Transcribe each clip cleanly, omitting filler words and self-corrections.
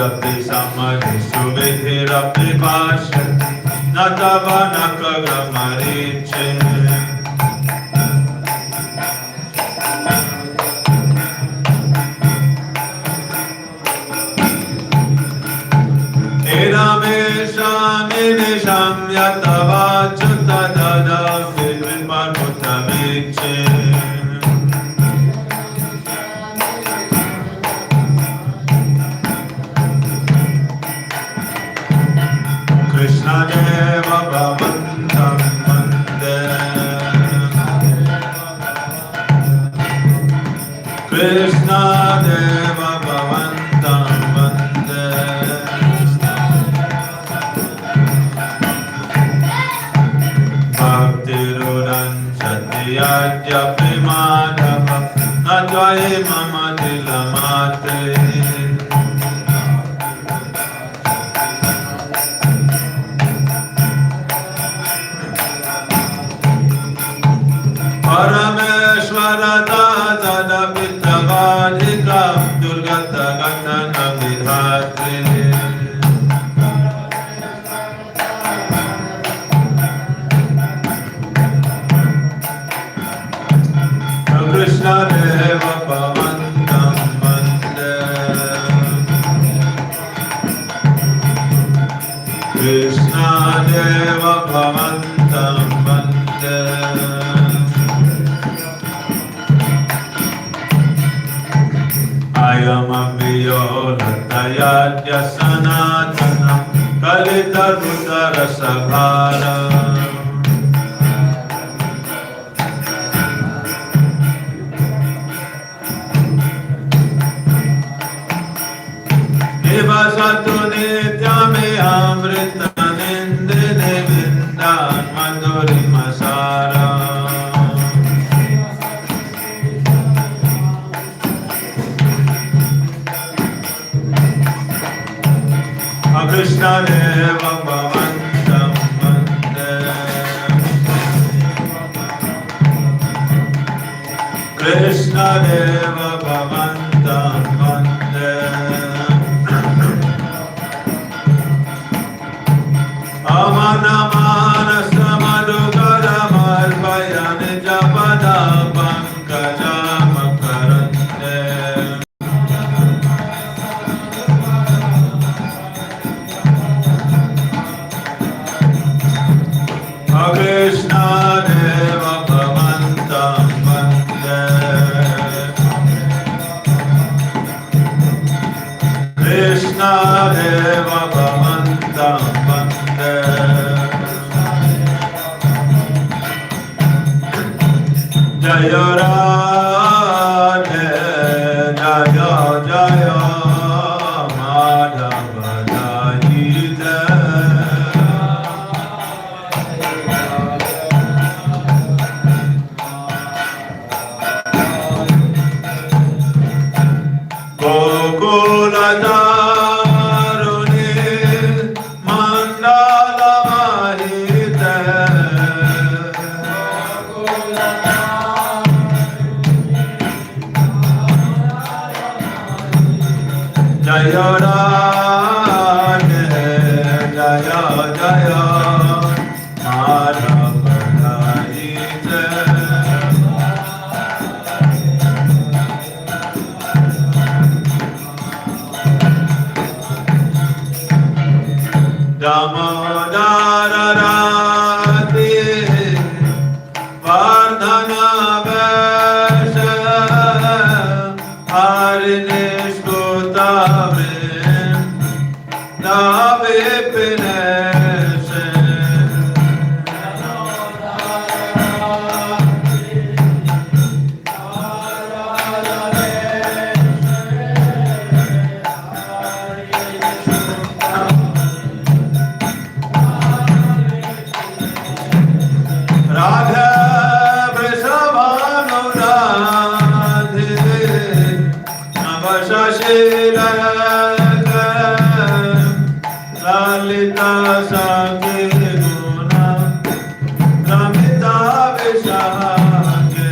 Yadyapi samadhisu vidhirapi pashyati Natava nakagamariche Edamesham inisham yatavachuta dada vidviparmutamiche Krishna Deva Bhavantam Vande Krishna Deva Bhavantam Vande Bhakti Rudan Satyadya Primadhava Advai Mama Dilamate Parameshwara Dada Pitavadika Durgata Gatana Vidhatri Krishna Deva Bhavantam Vande Krishna Deva Bhavantam Vande Ayamambiyo Latayadya Sanatana Kalita Rudara Sabhara Devasatu Nityame Amrita Nindine Vindan Madhuri Masara Krishna Deva Bhavantam Vande Krishna Deva Bhavantam Vande Amana Manasa Madhukara Marvayane Japada Pankaja Makarande Krishna Deva Bhavantam Vande Krishna Deva Bhavantam Vande Jaya Radhe Jaya Jaya Madhava Jayite Gokuladharuni Mandala Mahite Jaya Radhe Jaya Jaya Madhava Jayite Damodara Radhe Vardhana Vesha Harinishkuta Vrinda Vipineshe Radha Vrishabhanuradhe Navashashila Lalita Sakiruna Ramita Vishahake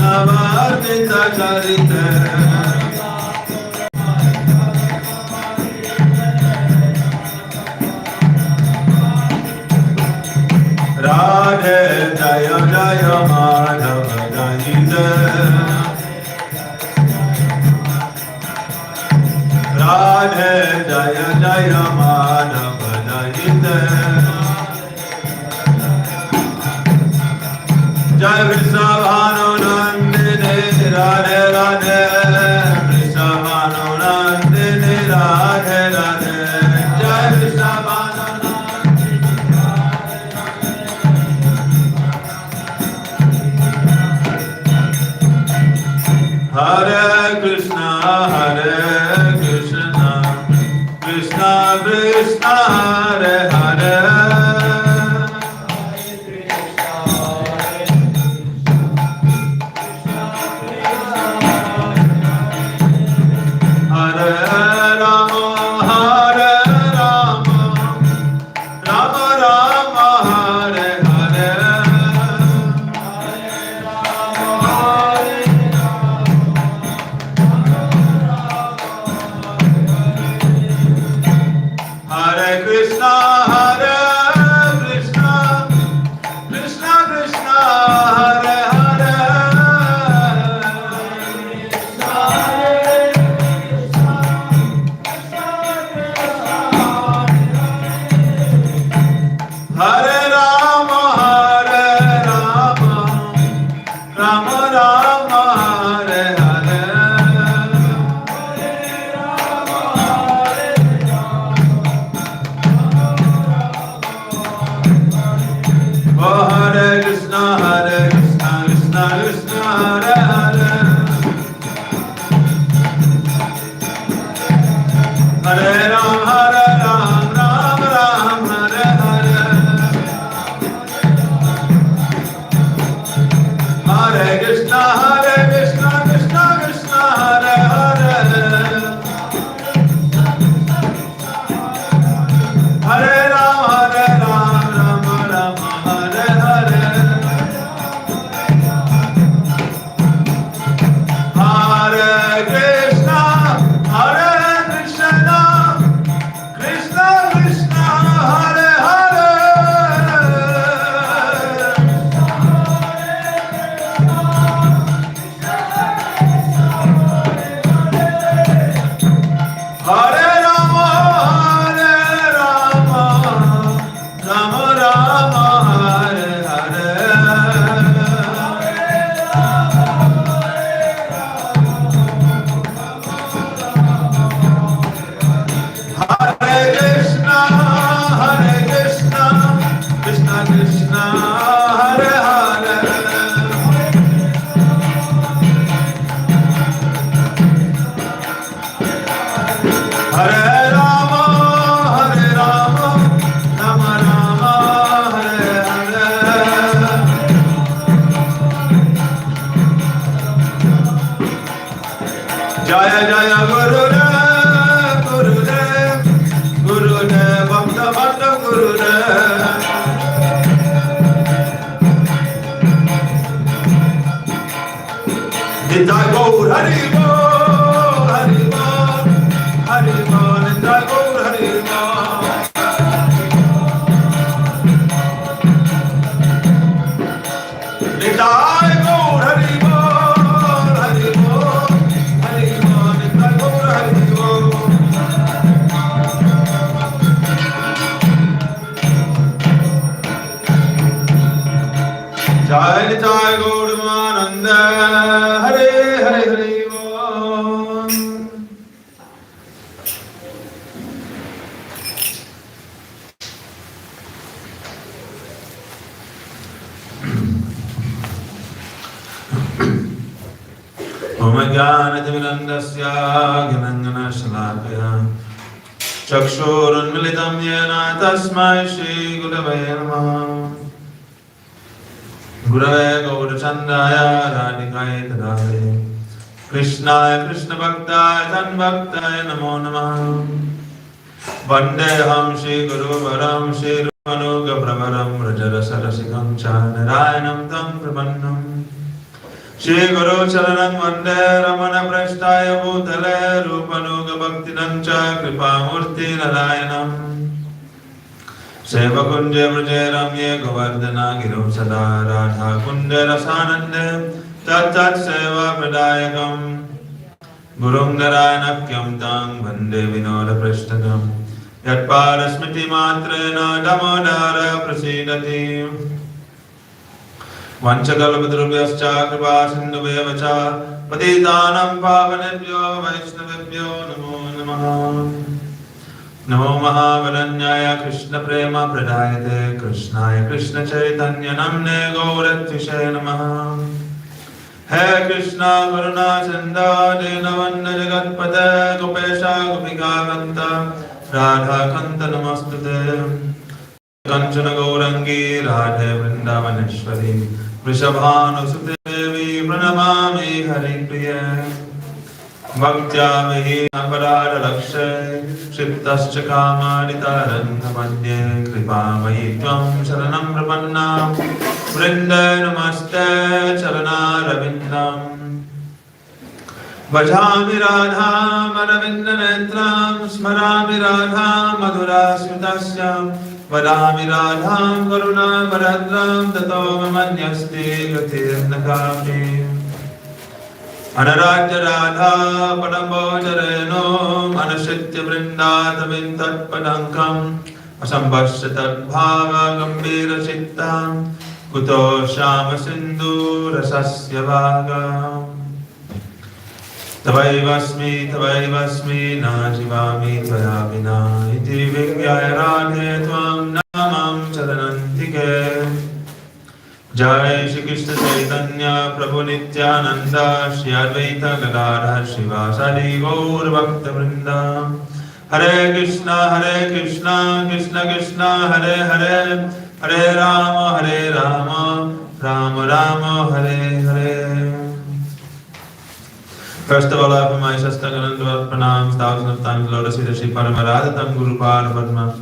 Navavarnita Charita Radhe Jaya Jaya Madhava Jayita Radhe Jaya Jaya Madhava Jayita Jai Vrishabhanu Nandini Radhe Radhe Vrishabhanu Nandini Radhe Radhe Jai Vrishabhanu Hare Krishna Krishna Krishna Hare Hare चक्षुरुन्मिलितं येन तस्मै श्रीगुरवे नमः। गुरवे गौरचन्द्राय राधिकाय तदालये कृष्णाय कृष्णभक्ताय तन्भक्ताय नमो नमः। वन्देऽहं श्रीगुरुवरं श्रीरूपनुगप्रवरं व्रजरसरसिकं च नारायणं तं प्रपन्नं Shri Guru Charanam Vande Ramana Prasthaya Bhutale Rupanuga Bhaktinancha Kripamurti Narayanam Seva Kunja Vraja Ramye Govardhana Giru Sada Radha Kunja Rasanande Tat Tat Seva Pradayakam Gurum Narayanakyam Tang Vande Vinoda Prasthagam Yat Parasmiti Matrena Damodara Prasidati Vanchakalpadrubhyascha kripa sindhubhyavacha patitanam pavanebhyo vaishnavebhyo namo namaha Namo Mahavaranyaya Krishna Prema Pradayate Krishnaya Krishna Chaitanya Namne Gauratvishe Namaha He Krishna Karuna Sindha Dinavanda Jagatpate Gopesha Gopika Kanta Radha Kanta Namastute Kanchana Gaurangi Radhe Vrindavaneshwari Vrishabhanusute Devi Pranamami Hari Priya Bhaktya Aparada Lakshe Shiptascha Kamaditaranha Madhye Kripamayi Tvam Sharanam Prapanna Vrinde Namaste Charana Ravindam Vajami Radha Maravinda Netram Smarami Radha Madhura Smitasya Vadami Radham Karuna Bharadram Tato Mamanyasti Gatir Nakami Anarajya Radha Padambo Jareno Manashitya Vrindatamin Tat Padankam Asambhasya Tat Bhava Gambira Chittam Kuto Shama Sindhu Rasasya Vaga Tavaivasmi Najivami Tvaya Vina Iti Vigyaya Radhe Tvam Namam Charanantike Jai Shri Krishna Chaitanya Prabhu Nityananda Shri Advaita Gadadhar Shivasari Gaur Bhakta Vrinda Hare Krishna Krishna Krishna Hare Hare Hare Rama Rama Rama Hare Hare. First of all, I offer my Shastaganandvat pranams, thousands of times, Lotus feet of Shri Paramaradatam Guru Padma,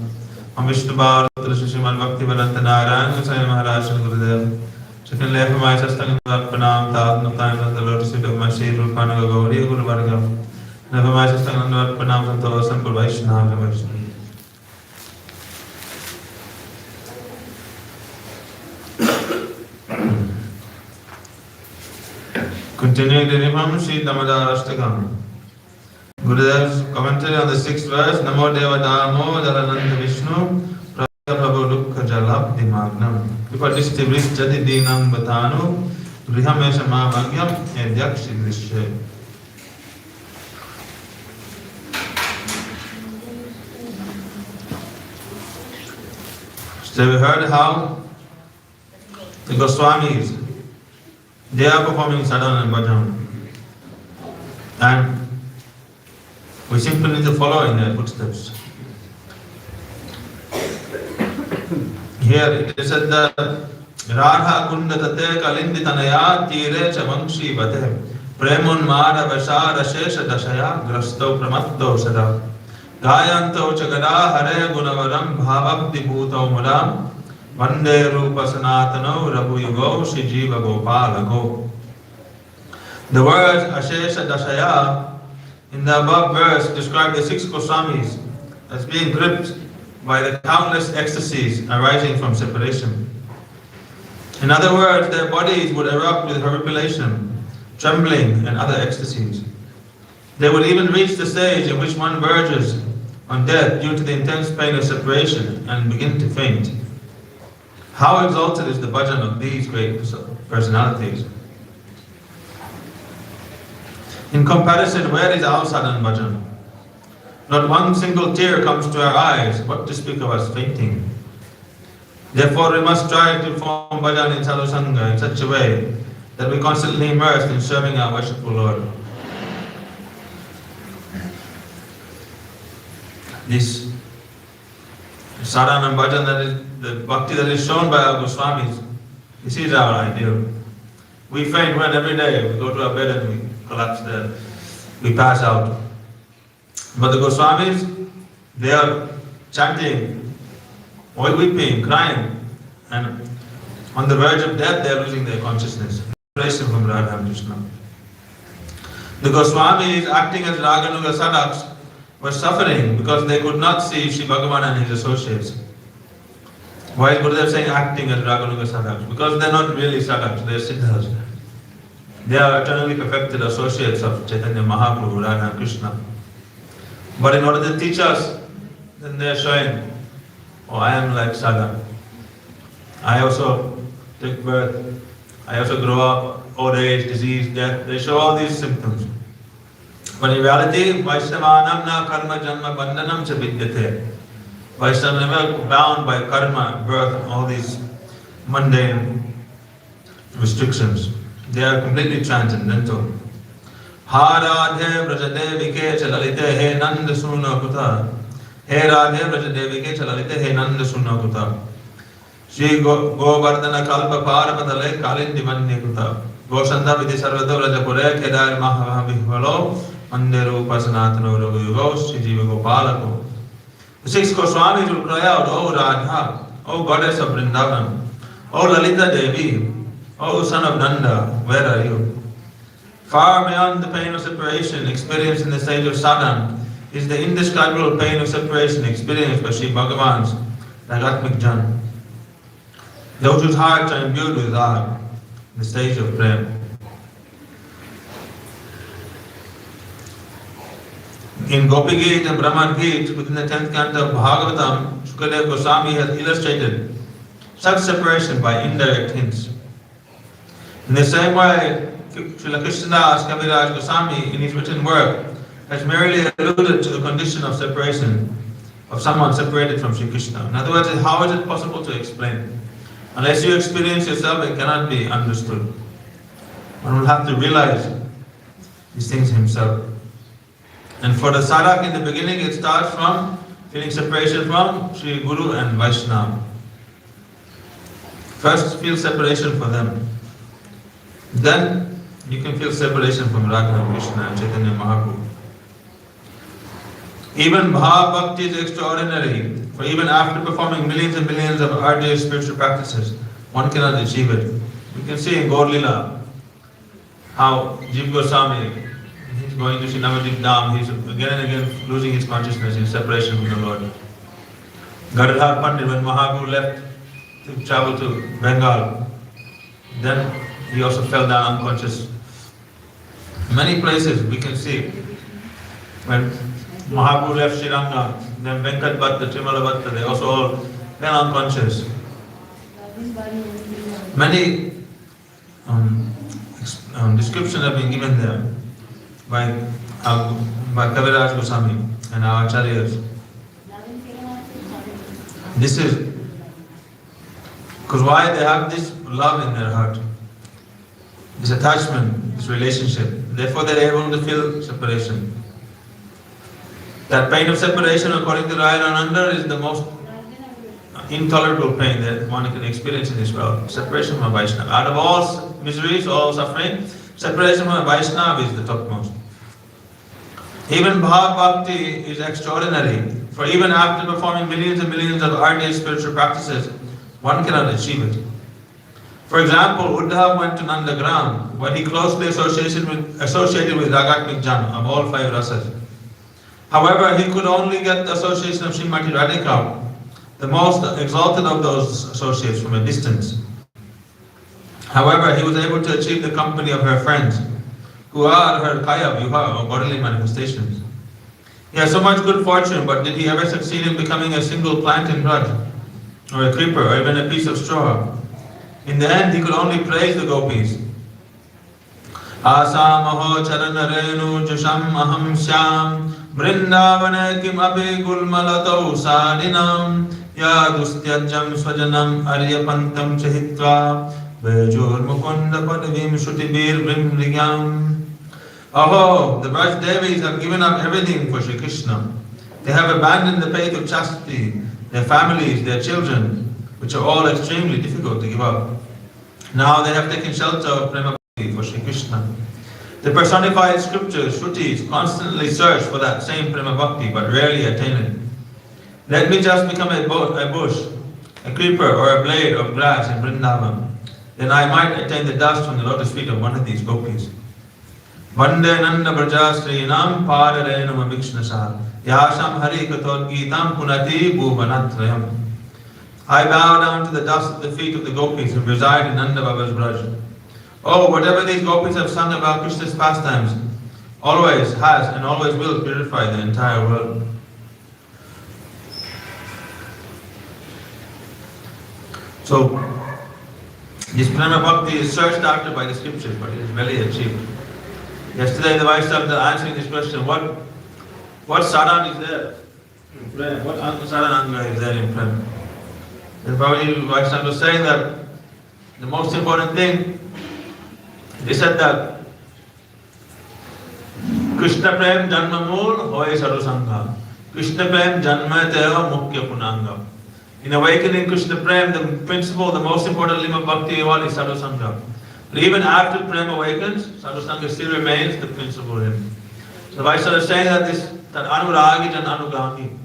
Om Vishnu Bhar, Shri Srimad Bhakti Vedanta Narayan, Goswami Maharaj and Gurudev. Secondly, I offer my Shastaganandvat pranams, thousands of times, on the Lotus feet of my Shri Rupanuga Gauriya Guru Varga. And I offer my Shastaganandvat pranams on the Sample Vaishnava Vaishnava. Continuing the Rimam Shri Damodar Ashtakam. Gurudev's commentary on the 6th verse, Namo Deva Damo Darananda Vishnu Prabhu Prabhu Dukha Jalab Dimagnam Vipadishti Vrishchati Dinam Batanu Grihamesha Mahavagyam Edyak Shidrishe. So we heard how the Goswamis, they are performing sadhana and bhajan, and we simply need to follow in their footsteps. Here it is said that Radha Kunda Tate Kalindi Tanaya Tire Chamangshi Vate Premun Mara Vashara Shesha Dashaya Grasto Pramatto Sada Gayanto Chagada Hare Gunavaram Bhavabdi Bhuto Mudam Vande Rupa Sanatano Rabu Yugo Shri Jiva Gopala Go. The words Ashesha Dashaya in the above verse describe the 6 Goswamis as being gripped by the countless ecstasies arising from separation. In other words, their bodies would erupt with horripilation, trembling, and other ecstasies. They would even reach the stage in which one verges on death due to the intense pain of separation and begin to faint. How exalted is the bhajan of these great personalities? In comparison, where is our sadhan bhajan? Not one single tear comes to our eyes, what to speak of us fainting. Therefore, we must strive to form bhajan in sadhu sangha in such a way that we constantly immersed in serving our worshipful Lord. This sadhana and bhajan, that is the bhakti that is shown by our Goswamis, this is our ideal. We faint when every day we go to our bed and we collapse there, we pass out. But the Goswamis, they are chanting, weeping, crying, and on the verge of death they are losing their consciousness. separation from Radha and Krishna. The Goswamis acting as Raganuga sadhaks were suffering because they could not see Sri Bhagavan and his associates. Why is Gurudev saying acting as Raganuga sadhaks? Because they are not really sadhaks, they are siddhas. They are eternally perfected associates of Chaitanya Mahaprabhu, Radha and Krishna. But in order to teach us, then they are showing, oh, I am like sadhak. I also take birth, I also grow up, old age, disease, death. They show all these symptoms. But in reality, Vaishnavanam na karma janma bandhanam cha vidyate. Vaishnava never bound by karma, birth, and all these mundane restrictions. They are completely transcendental. Ha Radhe Vrajadevike Chalalite He Nanda Suna Kuta. He Radhe Vrajadevike Chalalite He Nanda Suna Kuta. Shri Govardhana Kalpa Parapadale Kalindi Manye Kuta. Goshanda Vidhi Sarvata Vrajapure Kedar Mahavihvalo Mandiru Pasanatano Raghuyugo Shri Jiva Gopalako. The 6 Goswamis will cry out, O Radha, O Goddess of Vrindavan, O Lalita Devi, O son of Nanda, where are you? Far beyond the pain of separation experienced in the stage of sadhana is the indescribable pain of separation experienced by Sri Bhagavan's Ragatmik Jan. Those whose hearts are imbued with rag, the stage of prem. In Gopi Gita and Brahman Gita, within the 10th canto of Bhagavatam, Shukadev Goswami has illustrated such separation by indirect hints. In the same way, Srila Krishnadas Kaviraj Goswami in his written work has merely alluded to the condition of separation of someone separated from Sri Krishna. In other words, how is it possible to explain? Unless you experience yourself, it cannot be understood. One will have to realize these things himself. And for the sadhak in the beginning, it starts from feeling separation from Sri Guru and Vaishnava. First, feel separation for them. Then, you can feel separation from Radha and Krishna and Chaitanya Mahaprabhu. Even Bhav Bhakti is extraordinary, for even after performing millions and millions of arduous spiritual practices, one cannot achieve it. You can see in Gaur Lila how Jiva Goswami, he's going to Sri Navadip Dham, he's again and again losing his consciousness in separation from the Lord. Giridhari Pandit, when Mahaprabhu left to travel to Bengal, then he also fell down unconscious. Many places we can see when Mahaprabhu left Sri Ranga, then Venkat Bhatta, Trimala Bhatta, they also all fell unconscious. Many descriptions have been given there by Kaviraj Goswami and our acharyas. This is because why they have this love in their heart, this attachment, this relationship. Therefore, they are able to feel separation. That pain of separation, according to Rayananda, is the most intolerable pain that one can experience in this world. Separation from a Vaishnava. Out of all miseries, all suffering, separation from a Vaishnava is the topmost. Even Bhav Bhakti is extraordinary, for even after performing millions and millions of arduous spiritual practices, one cannot achieve it. For example, Uddhav went to Nandagram, where he closely associated with Ragatmik Jan of all 5 rasas. However, he could only get the association of Srimati Radhika, the most exalted of those associates, from a distance. However, he was able to achieve the company of her friends, who are her kaya, viha, or bodily manifestations. He has so much good fortune, but did he ever succeed in becoming a single plant in Braj, or a creeper, or even a piece of straw? In the end, he could only praise the gopis. Asamaho charanarenu jusham aham syam Vrindavane kim api gulmalatau sadinam Yadustyajam swajanam aryapantam chahitva Vejur mukunda padavim shutibir vrimrigyam. Oh, the Braj Devis have given up everything for Sri Krishna. They have abandoned the faith of chastity, their families, their children, which are all extremely difficult to give up. Now they have taken shelter of Prema Bhakti for Sri Krishna. The personified scriptures, Shrutis, constantly search for that same Prema Bhakti but rarely attain it. Let me just become a bush, a creeper, or a blade of grass in Vrindavan. then I might attain the dust from the lotus feet of one of these gopis. Vande Nanda Braja Srinam Padarenam Avikshnasa Yasham Hari Kathod Gitam Punati Bhuvanatrayam. I bow down to the dust of the feet of the gopis who reside in Nanda Baba's Braj. Oh, whatever these gopis have sung about Krishna's pastimes always has and always will purify the entire world. So, this Prema Bhakti is searched after by the scriptures, but it is really achieved. Yesterday the Vaishnavas were answering this question, what sadhana is there in Prem? What sadhana is there in Prem? And probably Vaishnava was saying that the most important thing, they said that Krishna Prem Janma Mool Hoy Sarusanga. Krishna Prem Janma Teva Mukhya Punanga. In awakening Krishna Prem, the principle, the most important limb of bhakti of all is Sadhusanga. But even after Prem awakens, Sadhusanga still remains the principal limb. So Vaishnava is saying that that Anuragi and Anugami,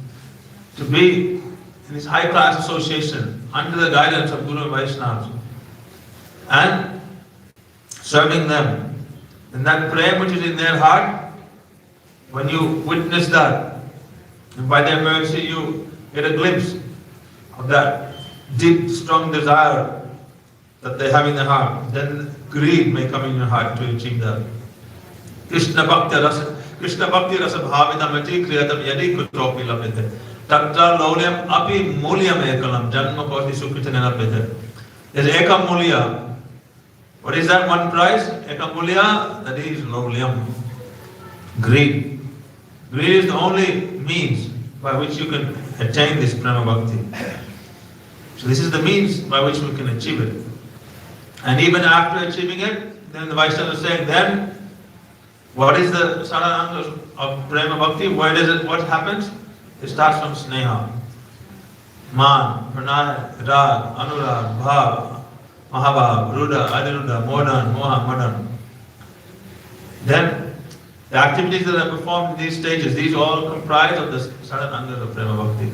to be in this high class association under the guidance of Guru and Vaishnavas and serving them, and that Prem which is in their heart, when you witness that, and by their mercy you get a glimpse of that deep, strong desire that they have in their heart, then greed may come in your heart to achieve that. Krishna Bhakti Rasa Bhavidamati Kriyatam Yadi Kutopi Lapite. Tatra Laulyam Api Mulyam Ekalam Janma Koti Sukritanena Pite. There's Ekam Mulya. What is that one price? Ekam Mulya, that is Laulyam. Greed. Greed is the only means by which you can attain this Prema Bhakti. So this is the means by which we can achieve it. And even after achieving it, then the Vaishnava is saying, then what is the sadhana of Prema Bhakti? Where does it? What happens? It starts from Sneha. Man, Pranay, Rag, Anurag, Bhav, Mahabhav, Ruda, Adiruda, Modan, Moha, Madan. Then the activities that are performed in these stages, these all comprise of the sadhana of Prema Bhakti.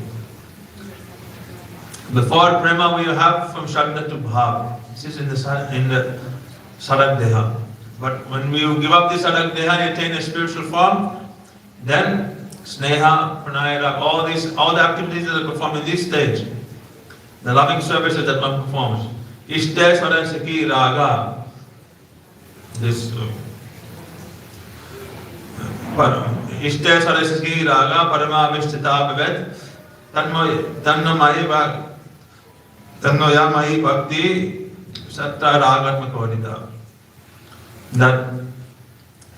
Before Prema, we have from Shraddha to Bhav. This is in the Sadak Deha. But when we give up the Sadak Deha and attain a spiritual form, then Sneha, Pranaya, all the activities that are performed in this stage, the loving services that one performs. Ishte Swarasaki Raga. This Ishte Swarasaki Raga Parama Vishtita Bhavet Tanno Yamai Bhakti Satta Ragatmakodita. That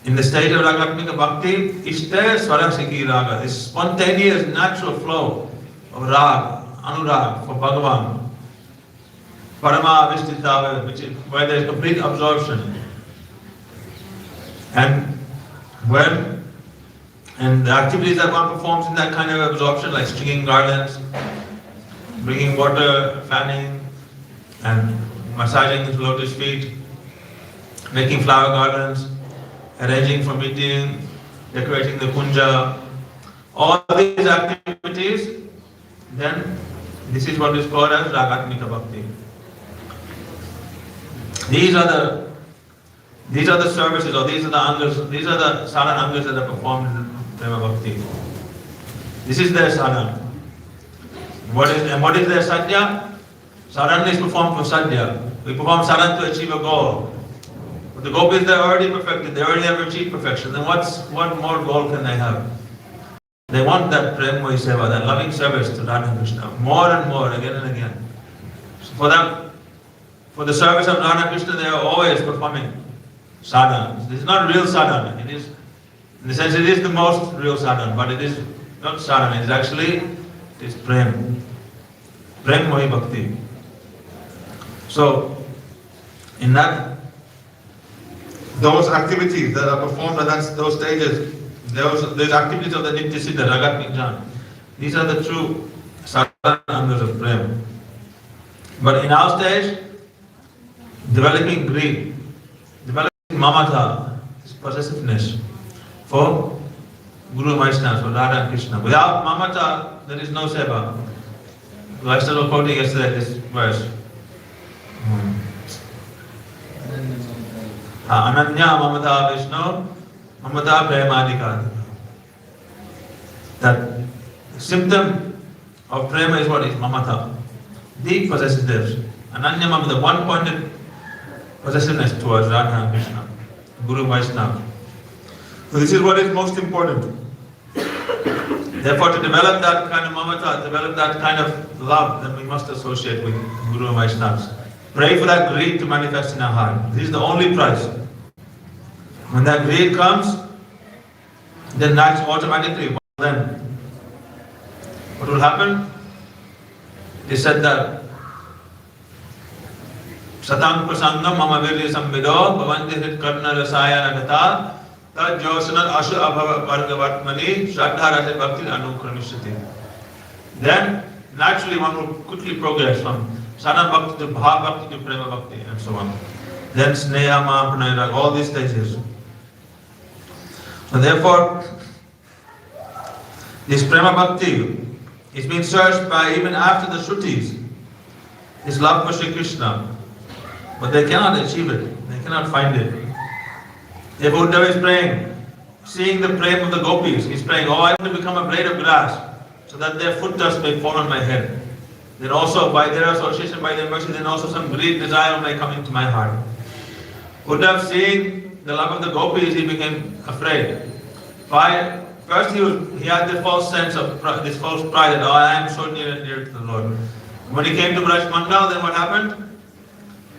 in the state of Ragatmika Bhakti, Ishte Swarasiki Raga, this spontaneous natural flow of Rag, Anurag for Bhagavan. Parama Vishtita, which is where there is complete absorption. And the activities that one performs in that kind of absorption, like stringing garlands, bringing water, fanning, and massaging the lotus feet, making flower garlands, arranging for meeting, decorating the kunja, all these activities, then this is what is called as Ragatmika Bhakti. These are the services, or these are the angas, these are the sadhana angas that are performed in Prema Bhakti. This is their sadhana. What is their sadhya? Sadhana is performed for sadhya. We perform sadhana to achieve a goal. But the gopis, they're already perfected, they already have achieved perfection. Then what more goal can they have? They want that Premmohi Seva, that loving service to Radha Krishna, more and more, again and again. So for the service of Radha Krishna, they are always performing sadhana. This is not real sadhana. It is, in the sense, it is the most real sadhana, but it is not sadhana. It is Prem. Prem Mohi Bhakti. So, in those activities that are performed at those stages, those activities of the Nitya Siddha, Ragat Nijjan, these are the true sadhanas of Prem. But in our stage, developing greed, developing mamata, this possessiveness for Guru Vaishnavas, for Radha and Krishna. Without mamata, there is no seva. Vaishnava quoting yesterday this verse. Ananya Mamata Vishnu, Mamata Premanika. That symptom of prema is what is mamata, deep possessiveness. Ananya Mamata, one-pointed possessiveness towards Radha and Krishna, Guru Vaishnava. So this is what is most important. Therefore, to develop that kind of mamata, develop that kind of love, then we must associate with Guru and Vaishnavas. Pray for that greed to manifest in our heart. This is the only price. When that greed comes, then that's automatically. Then what will happen? They said that Satang Prasangam Mama Virya Samvido Bhavanti Hit Karna Rasaya Nagata Tad Josana Ashu Abhava Vargavatmani Shraddha Rasa Bhakti Anukranishati. Then naturally one will quickly progress from Sana Bhakti to Bhav Bhakti to Prema Bhakti and so on. Then Sneha Mahapranairag, all these stages. So therefore, this Prema Bhakti is being searched by even after the Shrutis. This love for Shri Krishna. But they cannot achieve it. They cannot find it. If Uddhava is praying, seeing the prema of the gopis, he's praying, oh, I want to become a blade of grass, so that their foot dust may fall on my head. Then also, by their association, by their mercy, then also some great desire may come into my heart. Uddhava, seeing the love of the gopis, he became afraid. First he had the false sense of this false pride that, oh, I am so near and dear to the Lord. When he came to Braj Mandal, then what happened?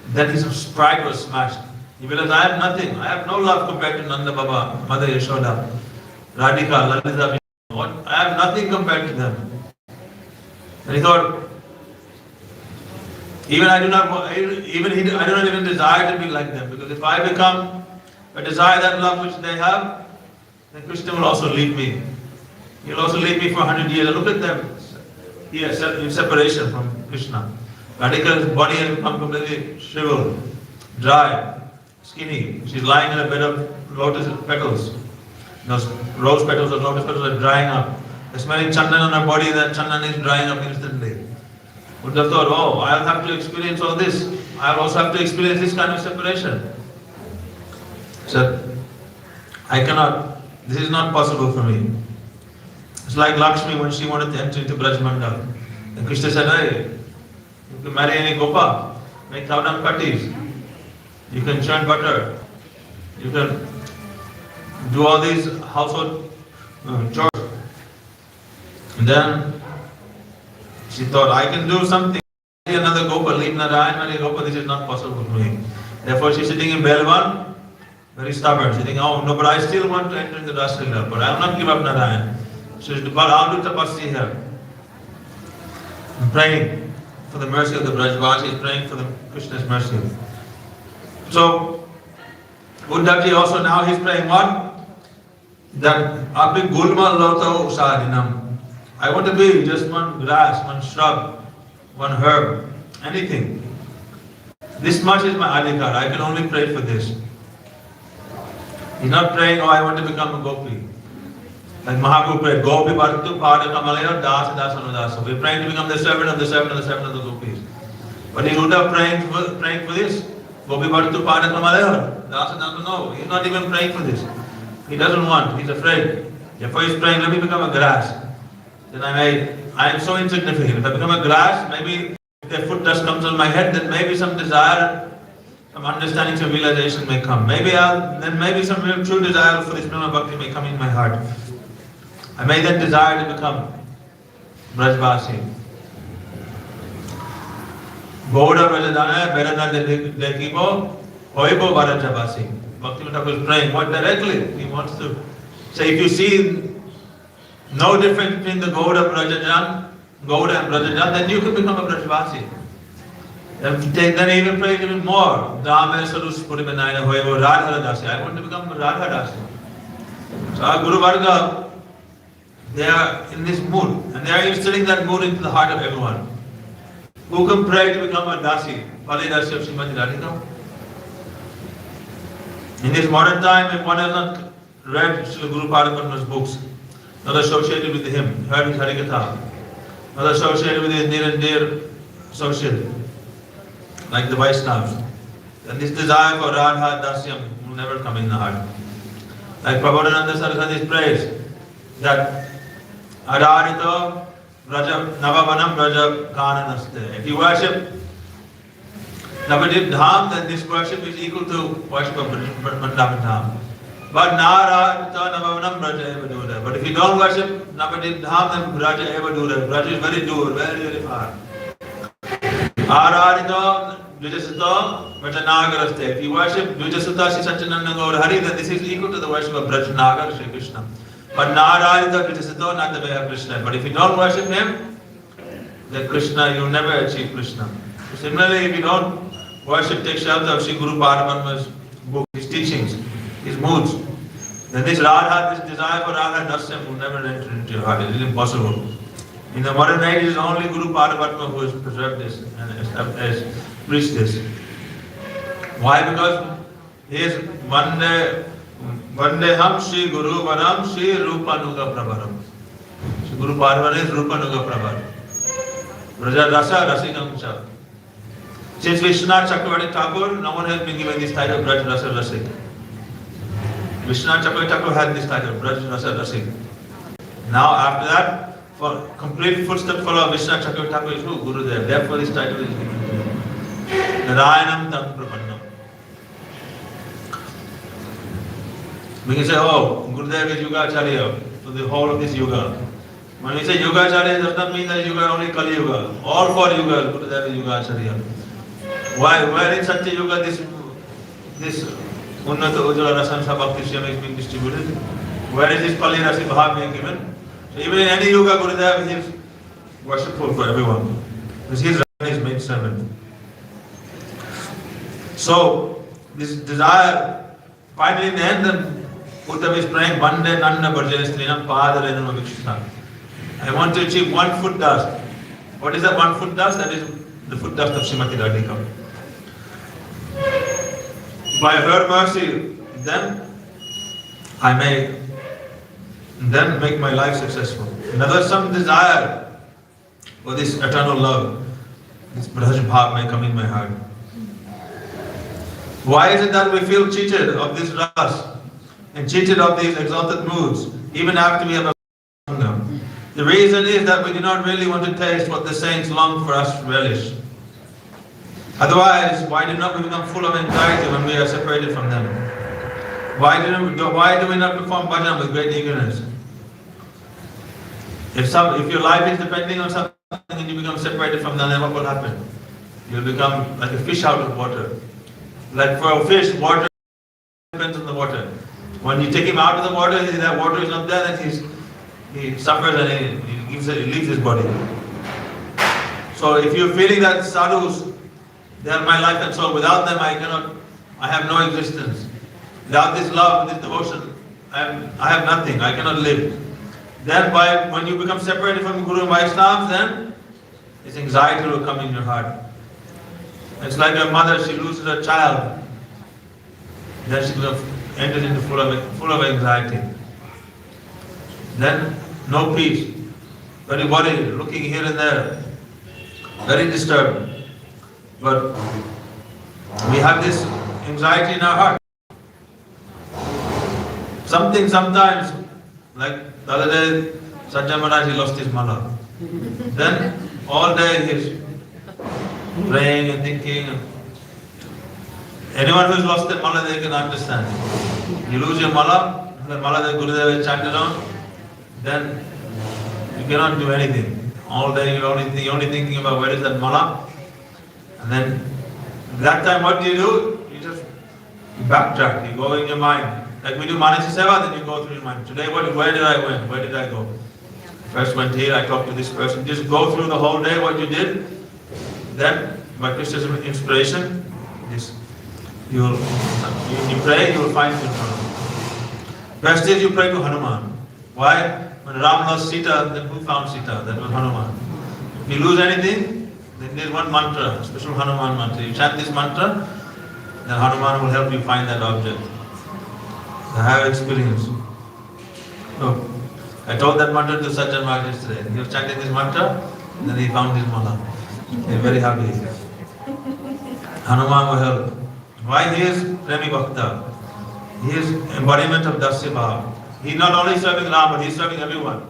Then his pride was smashed. He realized, I have nothing. I have no love compared to Nanda Baba, Mother Yashoda, Radhika, Lalita. I have nothing compared to them. And he thought, I do not even desire to be like them, because if I become a desire that love which they have, then Krishna will also leave me. He will also leave me for 100 years. Look at them. He has separation from Krishna. Radhika's body has become completely shriveled, dry, skinny. She's lying in a bed of lotus petals. Those rose petals or lotus petals are drying up. They're smelling chandan on her body, that chandan is drying up instantly. Uddhava thought, oh, I'll have to experience all this. I'll also have to experience this kind of separation. So, I cannot, this is not possible for me. It's like Lakshmi when she wanted to enter into Braj Mandal. And Krishna said, hey, you can marry any gopa, make 1,000 patties, you can churn butter, you can do all these household chores. And then she thought, I can do something. Another gopa, leave Narayan, marry gopa, this is not possible for me. Therefore she's sitting in Belvan, very stubborn. She's thinking, oh no, but I still want to enter into Rasalila, but I will not give up Narayan. So she's but I'll do tapasya here. I'm praying for the mercy of the Brajvasi, is praying for the Krishna's mercy. So Uddhavji also now he's praying what? That Api Gulma Loto Usadinam. I want to be just one grass, one shrub, one herb, anything. This much is my adhikar. I can only pray for this. He's not praying, oh, I want to become a gopi. Like Mahaprabhu prayed, Gopi Bhartu Pada Kamalaya Dasa Dasa Anudasa. We're praying to become the servant of the servant of the servant of the gopis. But he would have praying for this. Gopi Bhartu Pada Kamalaya Dasa Dasa. No, he's not even praying for this. He doesn't want, he's afraid. Therefore he's praying, let me become a grass. Then I am so insignificant. If I become a grass, maybe if their foot dust comes on my head, then maybe some desire, some understanding, some realization may come. Maybe some real true desire for this Prema Bhakti may come in my heart. I may then desire to become Brajvasi. Gauda Brajadana, Berana Dekibo, Hoibo Varajavasi. Bhakti Thakur is praying, what directly? He wants to say, if you see no difference between the Gauda and Brajajan, then you can become a Brajvasi. Then even pray even more. Dame Sarus Purimanaya Hoibo Radharadasi. I want to become Radharadasi. So our Guru Varga, they are in this mood, and they are instilling that mood into the heart of everyone. Who can pray to become a dasi, Pali Dasi of Srimati Radhika? In this modern time, if one has not read Srila Guru Padma's books, not associated with him, heard his Harikatha, not associated with his near and dear associate, like the Vaishnavas, then this desire for Radha Dasyam will never come in the heart. Like Prabhupada Saraswati prays that Adarito Raja Navavanam Raja Kananaste. If you worship Navadip Dham, then this worship is equal to worship of Bandhav Dham. But Nara Navavanam Raja Evadura. But if you don't worship Navadip Dham, then Raja Evadura. Raja is very dur, very, very far. Aradito Dvijasito Vrajanagar. If you worship Dvijasutta Sri Satchidananda Gaura Hari, then this is equal to the worship of Vrajanagar Sri Krishna. But Naradito Dvijasito, not the way of Krishna. But if you don't worship him, then Krishna, you will never achieve Krishna. Similarly, if you don't worship, take shelter of Sri Guru Paramatma's book, his teachings, his moods, then this Radha, this desire for Radha Dasyam will never enter into your heart. It is impossible. In the modern age, it is only Guru Paramatma who has preserved this and has preached this. Why? Because he is Vandeham Shri Guru Varam Shri Rupanuga Prabharam. Shri Guru Paramatma is Rupanuga Prabharam. Raja Rasa Rasikamcha. Since Vishwanath Chakravarti Thakur, no one has been given this title, Braj Rasa Rasik. Vishwanath Chakravarti Thakur had this title, Braj Rasa Rasik. Now after that, for complete footstep follow Vishwanath Chakravarti Thakur is who? Gurudev. Therefore this title is given to him. Narayanam Tam Prapannam. We can say, oh, Gurudev is Yugacharya for the whole of this Yuga. When we say Yugacharya, it does not mean that Yuga only Kali Yuga. All 4 Yugas, Gurudev is Yugacharya. Why? Where in Satya Yuga this Unnata Ujjala Rasansa Bhakti Shyam is being distributed? Where is this Pali Rasi Bhav being given? So even in any Yuga, Gurudev is worshipful for everyone. Because he is his maid servant. So, this desire, finally in the end, Uttam is praying, Bande Nanda Bharjanistrinam Padarenam Avikshita. I want to achieve 1 foot dust. What is that 1 foot dust? That is the foot dust of Srimati Radhika. By her mercy, then I may then make my life successful. Another some desire for this eternal love, this Braj Bhav may come in my heart. Why is it that we feel cheated of this ras and cheated of these exalted moods even after we have a Sangha? The reason is that we do not really want to taste what the saints long for us to relish. Otherwise, why do not we become full of anxiety when we are separated from them? Why do we not perform bhajan with great eagerness? If your life is depending on something and you become separated from them, then what will happen? You'll become like a fish out of water. Like for a fish, water depends on the water. When you take him out of the water, that water is not there, then he suffers and he leaves his body. So if you're feeling that sadhus, they are my life and soul, without them I have no existence. Without this love, this devotion, I have nothing, I cannot live. Then when you become separated from Guru and Vaishnavas, then this anxiety will come in your heart. It's like a mother, she loses her child. Then she enters into full of anxiety. Then no peace, very worried, looking here and there, very disturbed. But we have this anxiety in our heart. Sometimes, like the other day, Sajjan Maharaj, he lost his mala. Then all day he's praying and thinking. Anyone who's lost their mala, they can understand. You lose your mala, the mala that Gurudev chanted on, then you cannot do anything. All day you're only thinking about where is that mala. And then at that time what do? You just backtrack, you go in your mind. Like we do Manasi Seva, then you go through your mind. Today where did I went? Where did I go? First went here, I talked to this person. Just go through the whole day what you did. Then by Krishna's inspiration, you pray, you will find Hanuman. Best is you pray to Hanuman. Why? When Ram lost Sita, then who found Sita? That was Hanuman. If you lose anything, then there's one mantra, special Hanuman mantra. You chant this mantra, then Hanuman will help you find that object. I have experience. So, I told that mantra to Sajjan Maharaj yesterday. He was chanting this mantra, and then he found his mala. He's very happy. Hanuman will help. Why he is Premi Bhakta? He is embodiment of Dasya Bhava. He is not only serving Ram, but he is serving everyone.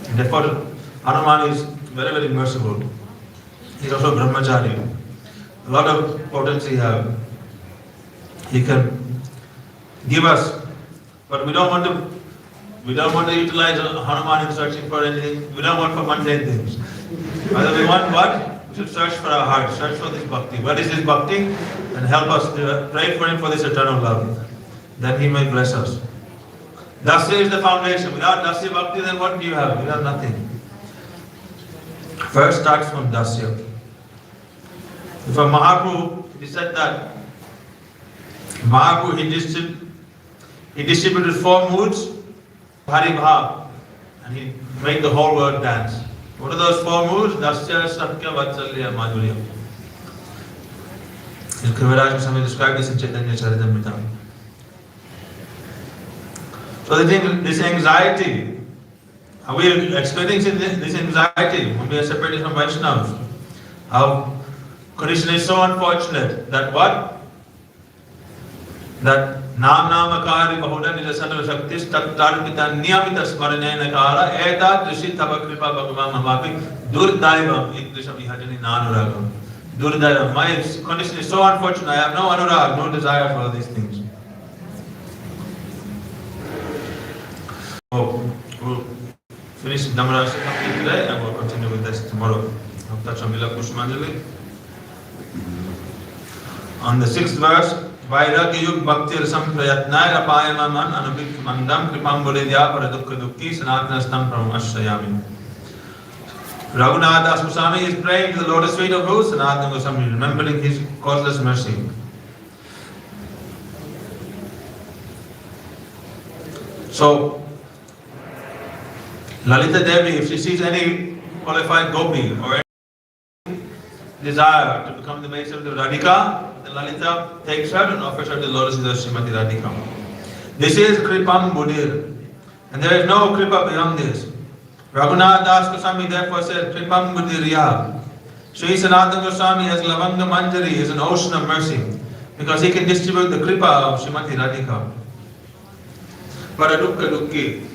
And therefore, Hanuman is very, very merciful. He is also Brahmachari. A lot of potency he has. He can give us, but we don't want to utilize Hanuman in searching for anything. We don't want for mundane things. Whether we want what? We should search for our heart, search for this bhakti. What is this bhakti? And help us to pray for him for this eternal love. Then he may bless us. Dasya is the foundation. Without Dasya bhakti, then what do you have? You have nothing. First starts from Dasya. For Mahaprabhu, he said that Mahaprabhu, he distributed 4 moods, Hari Bhav, and he made the whole world dance. What are those 4 moods? Dasya, Sakya, Vatsalya, Madhurya. Giridhari Goswami described this in Chaitanya Charitamrita. So this anxiety, are we experiencing this anxiety when we are separated from Vaishnavas? How Krishna is so unfortunate that what? That Nam Namakari Bahuda Nirasana Shaktis Tattarpita Niyamita Smaranena Kara Eta Trishi Tava Kripa Bhagavan Mamapi Durdaivam Indrisha Vihajani Nanuragam. Durdaivam. My condition is so unfortunate. I have no anurag, no desire for all these things. So we'll finish Dhammaraja today and we'll continue with this tomorrow. On the 6th verse, Vairagya Yug Bhakti Rasam Prayatnai Rapayamaman Anubhik Mandam Kripam Bodhidya Paradukha Dukki Sanatnastam Pramashayami. Raghunath Das Goswami is praying to the lotus feet of who? Sanatana Goswami, remembering his causeless mercy. So, Lalita Devi, if she sees any qualified gopi or any desire to become the maid servant of Radhika, then Lalita takes her and offers her the lotus feet of Srimati Radhika. This is Kripam Buddhir, and there is no Kripa beyond this. Raghunath Das Goswami therefore said, Kripam Buddhiriya. Sri Sanatana Goswami as Lavanga Manjari is an ocean of mercy, because he can distribute the Kripa of Srimati Radhika. Paradukha Dukki.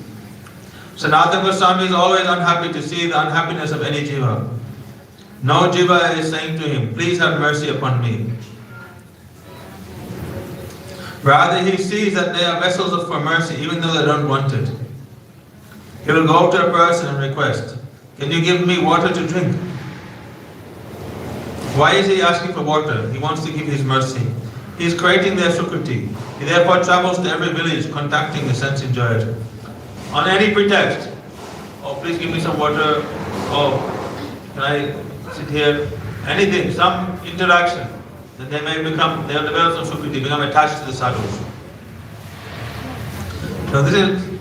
Sanatana Goswami is always unhappy to see the unhappiness of any jiva. No jiva is saying to him, please have mercy upon me. Rather, he sees that they are vessels for mercy, even though they don't want it. He will go to a person and request, can you give me water to drink? Why is he asking for water? He wants to give his mercy. He is creating their sukriti. He therefore travels to every village contacting the sense enjoyers. On any pretext, oh please give me some water, oh can I sit here, anything, some interaction, that they have developed some sukriti, become attached to the sadhus. So this is,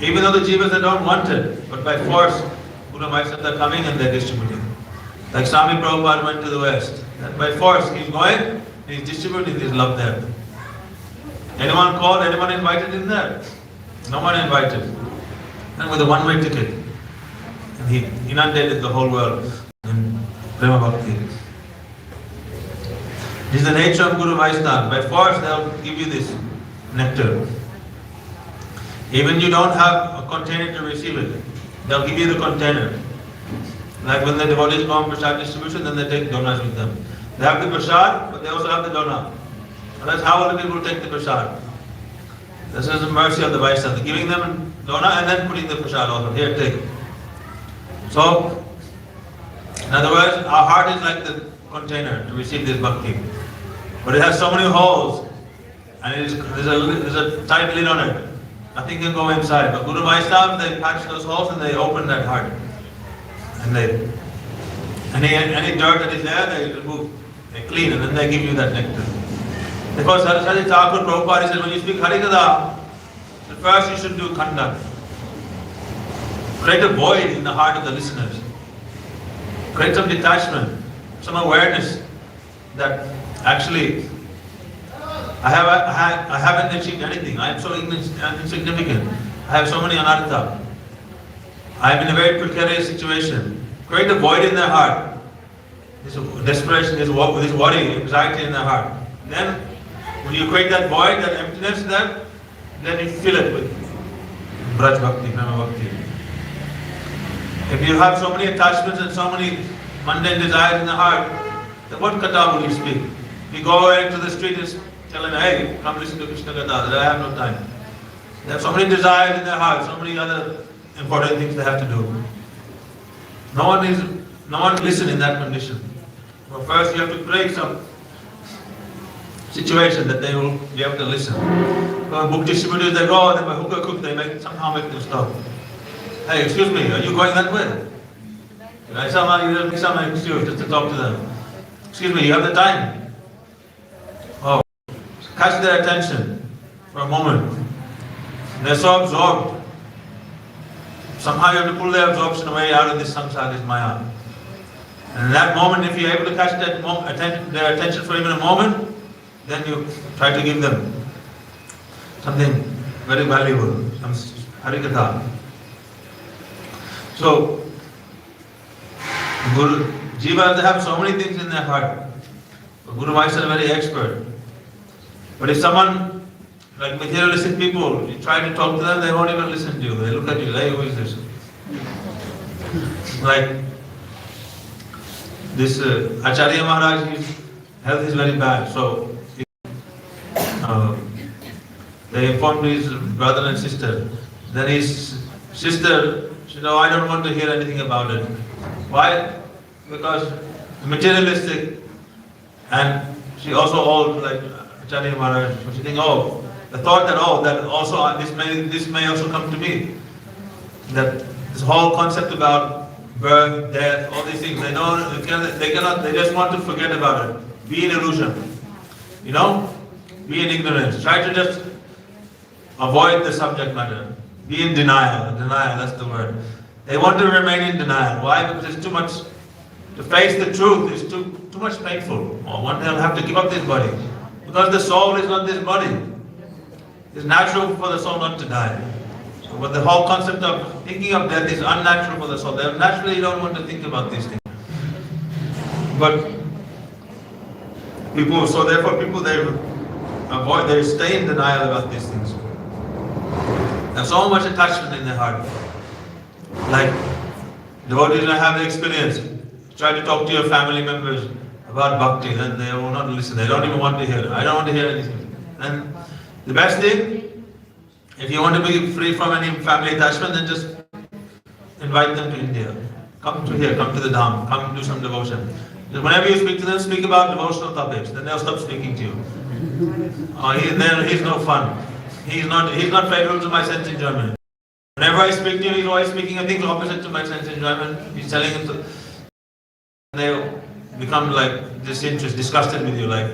even though the jivas they don't want it, but by force, Guru Vaishnavas are coming and they're distributing. Like Swami Prabhupada went to the West, and by force he's going, he's distributing his love there. Anyone called, anyone invited in there? No one invited. And with a one-way ticket. And he inundated the whole world in Prema Bhakti. This is the nature of Guru Vaishnava. By force they'll give you this nectar. Even you don't have a container to receive it, they'll give you the container. Like when the devotees go on prasad distribution, then they take donuts with them. They have the prasad, but they also have the donut. Otherwise, how will the people take the prasad? This is the mercy of the Vaishnava, giving them donut and then putting the prasad also. Here, take. So, in other words, our heart is like the container to receive this bhakti. But it has so many holes, and there's a tight lid on it. Nothing can go inside. But Guru Vaishnava, they patch those holes and they open that heart. And any dirt that is there, they remove, they clean, and then they give you that nectar. Because Saraswati Thakur Prabhupada said, when you speak Harikatha, at first you should do Khanda. Create a void in the heart of the listeners. Create some detachment, some awareness that actually I haven't achieved anything. I am so insignificant. I have so many anartha. I am in a very precarious situation. Create a void in their heart. this desperation, this worry, anxiety in the heart. Then, when you create that void, that emptiness, then you fill it with Braj Bhakti, Prema Bhakti. If you have so many attachments and so many mundane desires in the heart, then what katha will you speak? You go into the street and tell them, hey, come listen to Krishna katha, I have no time. They have so many desires in their heart, so many other important things they have to do. No one listen in that condition. Well, first you have to create some situation that they will be able to listen. Book distributors, they go, they buy hookah cook, they somehow make them stop. Hey, excuse me, are you going that way? Somehow you some excuse just to talk to them. Excuse me, you have the time. Oh, catch their attention for a moment. They're so absorbed. Somehow you have to pull their absorption away out of this samsara, this maya. And in that moment, if you're able to catch their attention for even a moment, then you try to give them something very valuable, some harikatha. So, Jiva, they have so many things in their heart. Guru Maharaj is very expert. But if someone, like materialistic people, you try to talk to them, they won't even listen to you. They look at you, hey, who is this? Like this Acharya Maharaj, his health is very bad. So they informed his brother and sister. Then his sister said, no, I don't want to hear anything about it. Why? Because materialistic, and she also old like Acharya Maharaj. So she thinks, oh, the thought that also this may also come to me. That this whole concept about birth, death, all these things, they just want to forget about it. Be in illusion. You know? Be in ignorance. Try to just avoid the subject matter. Be in denial. Denial, that's the word. They want to remain in denial. Why? Because it's too much. To face the truth is too much painful. Or one day they'll have to give up this body. Because the soul is not this body. It's natural for the soul not to die. So but the whole concept of thinking of death is unnatural for the soul. They naturally don't want to think about these things. But people, so therefore people, they stay in denial about these things. There's so much attachment in their heart. Like devotees don't have the experience. Try to talk to your family members about bhakti, then they will not listen. They don't even want to hear it. I don't want to hear anything. And the best thing, if you want to be free from any family attachment, then just invite them to India. Come to here, come to the Dham, come do some devotion. Just whenever you speak to them, speak about devotional topics. Then they'll stop speaking to you. He's no fun. He's not favorable to my sense enjoyment. Whenever I speak to him, he's always speaking of things opposite to my sense enjoyment. He's telling him to. They'll become like disinterested, disgusted with you, like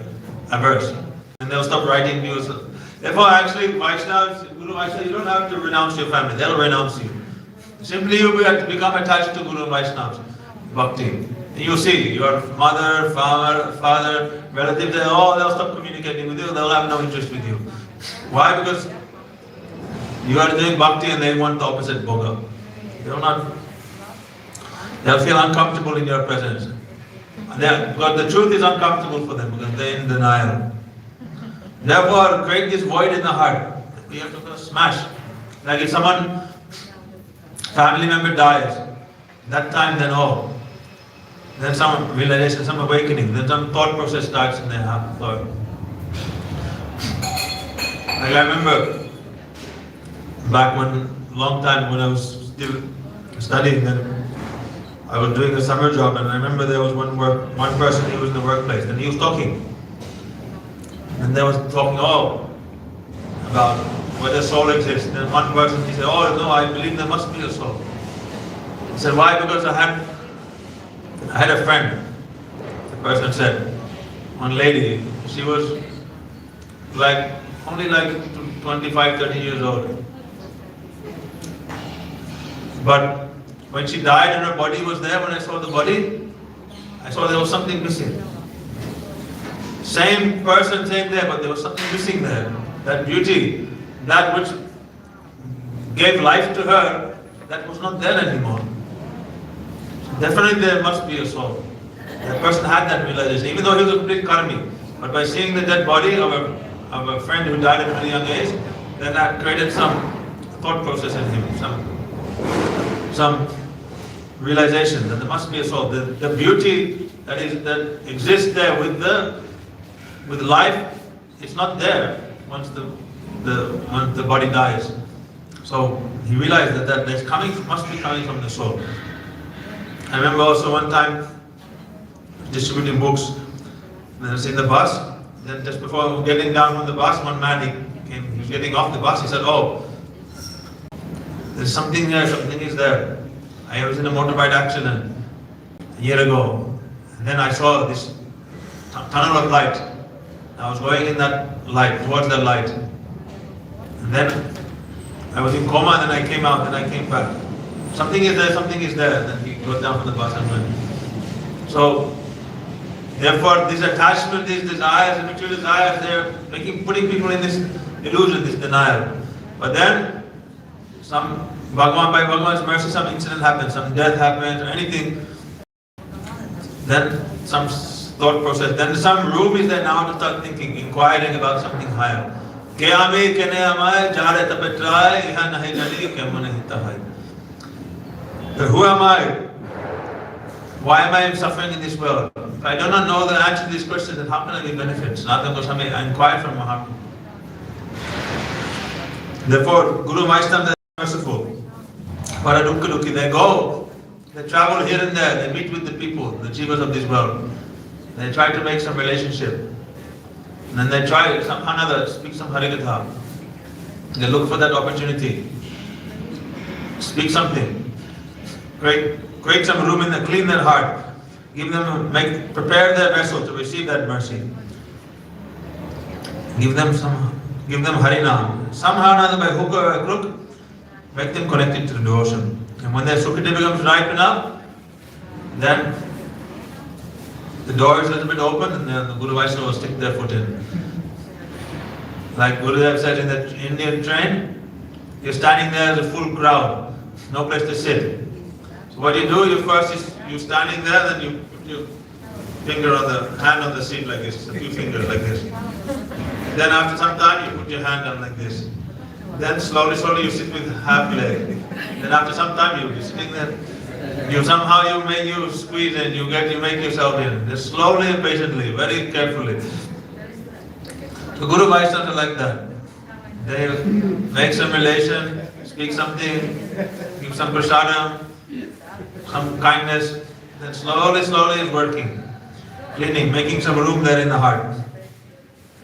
averse. And they'll stop writing to you. Therefore, actually, Vaishnavas, Guru Vaishnavas, you don't have to renounce your family. They'll renounce you. Simply you become attached to Guru Vaishnavas, Bhakti. You see, your mother, father, relatives, they'll stop communicating with you. They'll have no interest with you. Why? Because you are doing Bhakti and they want the opposite bhoga. They'll feel uncomfortable in your presence. Because the truth is uncomfortable for them because they're in denial. Therefore, create this void in the heart. We have to smash. Like if someone, family member dies, that time then some realization, some awakening, then some thought process starts in their thought. Like I remember back long time when I was still studying, then I was doing a summer job, and I remember there was one person, he was in the workplace, and he was talking. And they was talking about whether soul exists. And one person, he said, oh no, I believe there must be a soul. He said, why? Because I had a friend. The person said, one lady, she was only 25, 30 years old. But when she died and her body was there, when I saw the body, I saw there was something missing. Same person, same there, but there was something missing there. That beauty, that which gave life to her, that was not there anymore. So definitely there must be a soul. That person had that realization, even though he was a complete karmi. But by seeing the dead body of a friend who died at a very young age, then that created some thought process in him, some realization that there must be a soul. The beauty that exists there with life, it's not there once the body dies. So he realized that must be coming from the soul. I remember also one time distributing books. Then I was in the bus. Then just before getting down from the bus, one man he was getting off the bus. He said, "Oh, there's something there. Something is there. I was in a motorbike accident a year ago. And then I saw this tunnel of light. I was going in that light, towards that light. And then I was in coma, then I came out, then I came back. Something is there, something is there." Then he got down from the bus and went. So, therefore, this attachment, these desires, habitual desires, they're putting people in this illusion, this denial. But then, by Bhagavan's mercy, some incident happens, some death happens, or anything. Then some thought process, then some room is there now to start thinking, inquiring about something higher. Who am I? Why am I suffering in this world? If I do not know the answer to these questions, then how can I get benefits? Sanatana Goswami inquired from Mahaprabhu. Therefore, Guru Vaishnava, they are merciful. Paradukka, they go, they travel here and there, they meet with the people, the jivas of this world. They try to make some relationship. And then they try somehow or another speak some Harikatha. They look for that opportunity. Speak something. Create some room in there, clean their heart. Prepare their vessel to receive that mercy. Give them Harinam. Somehow or another, by hook or by crook, make them connected to the devotion. And when their Sukhati becomes ripe enough, then the door is a little bit open and then the Guru Vaishnava will stick their foot in. Like Gurudev said in the Indian train, you're standing there as a full crowd, no place to sit. So what you do, you're standing there, then you put your hand on the seat like this, a few fingers like this. Then after some time, you put your hand on like this. Then slowly you sit with half leg. Then after some time, you'll be sitting there. You squeeze in, you make yourself in. Just slowly and patiently, very carefully. So Guru Vaishnava are like that. They make some relation, speak something, give some prasadam, some kindness. Then slowly is working, cleaning, making some room there in the heart.